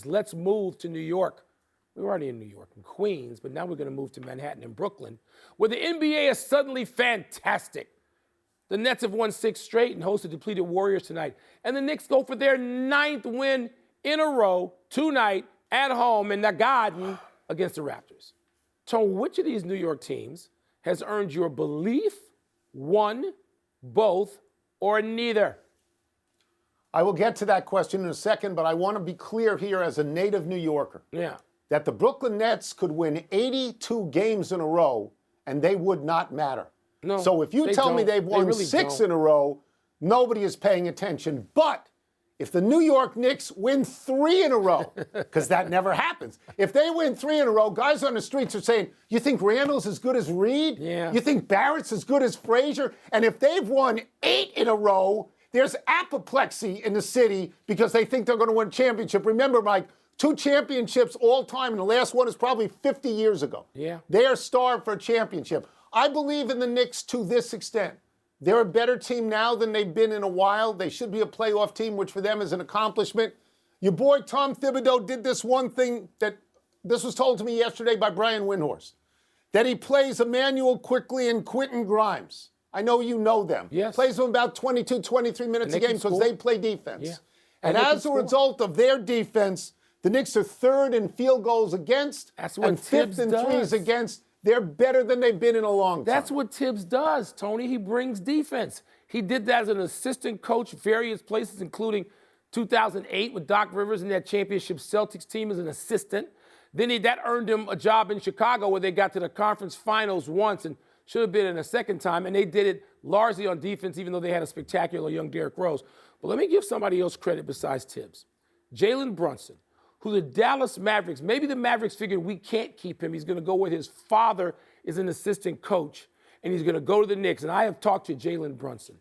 Let's move to New York. We're already in New York and Queens, but now we're going to move to Manhattan and Brooklyn, where the NBA is suddenly fantastic. The Nets have won 6 straight and host the depleted Warriors tonight. And the Knicks go for their 9th win in a row tonight at home in the Garden against the Raptors. Tone, which of these New York teams has earned your belief, one, both, or neither? I will get to that question in a second, but I want to be clear here as a native New Yorker. Yeah. That the Brooklyn Nets could win 82 games in a row and they would not matter. No, so if you tell me they've won really 6 in a row, nobody is paying attention. But if the New York Knicks win 3 in a row, because that never happens, if they win 3 in a row, guys on the streets are saying, you think Randall's as good as Reed? Yeah. You think Barrett's as good as Frazier? And if they've won 8 in a row, there's apoplexy in the city because they think they're going to win a championship. Remember, Mike, 2 championships all time, and the last one is probably 50 years ago. Yeah. They are starved for a championship. I believe in the Knicks to this extent. They're a better team now than they've been in a while. They should be a playoff team, which for them is an accomplishment. Your boy Tom Thibodeau did this one thing this was told to me yesterday by Brian Windhorst, that he plays Emmanuel Quickly and Quentin Grimes. I know you know them. Yes. Plays them about 22, 23 minutes a game because they play defense. Yeah. And as a result of their defense, the Knicks are 3rd in field goals against and 5th in threes against. They're better than they've been in a long time. That's what Tibbs does, Tony. He brings defense. He did that as an assistant coach various places, including 2008 with Doc Rivers and that championship Celtics team as an assistant. Then that earned him a job in Chicago where they got to the conference finals once and should have been in a second time, and they did it largely on defense, even though they had a spectacular young Derrick Rose. But let me give somebody else credit besides Tibbs. Jalen Brunson, who the Dallas Mavericks, maybe the Mavericks figured we can't keep him. He's going to go where his father is an assistant coach, and he's going to go to the Knicks. And I have talked to Jalen Brunson.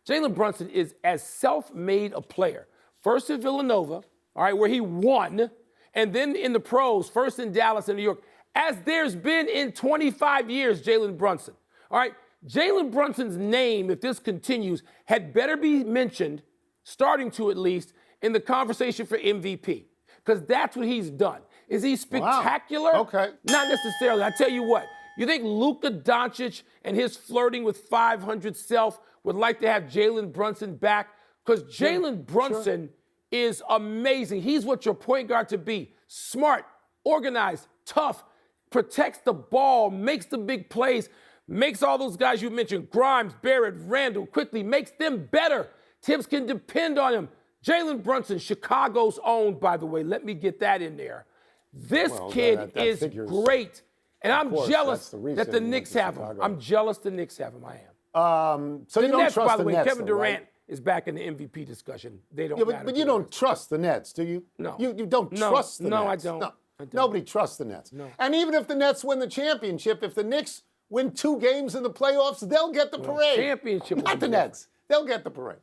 Jalen Brunson is as self-made a player. First at Villanova, all right, where he won, and then in the pros, first in Dallas and New York, as there's been in 25 years, Jalen Brunson. All right, Jalen Brunson's name, if this continues, had better be mentioned, starting to at least, in the conversation for MVP. Because that's what he's done. Is he spectacular? Wow. Okay. Not necessarily. I tell you what, you think Luka Doncic and his flirting with 500 self would like to have Jalen Brunson back? Because Jalen Brunson is amazing. He's what your point guard to be. Smart, organized, tough, protects the ball, makes the big plays, makes all those guys you mentioned, Grimes, Barrett, Randall, quickly, makes them better. Tibbs can depend on him. Jalen Brunson, Chicago's own, by the way. Let me get that in there. This kid is great. And I'm jealous that the Knicks have him. I'm jealous the Knicks have him. I am. So the you don't Nets, trust by the the way, Nets, Kevin Durant is back in the MVP discussion. They don't matter. But you don't trust the Nets, do you? No. You don't trust the Nets. No, I don't. No. Nobody trusts the Nets. No. And even if the Nets win the championship, if the Knicks win 2 games in the playoffs, they'll get the parade. Championship. Not the Nets. They'll get the parade.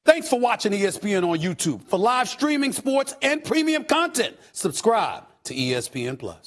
Thanks for watching ESPN on YouTube. For live streaming sports and premium content, subscribe to ESPN+.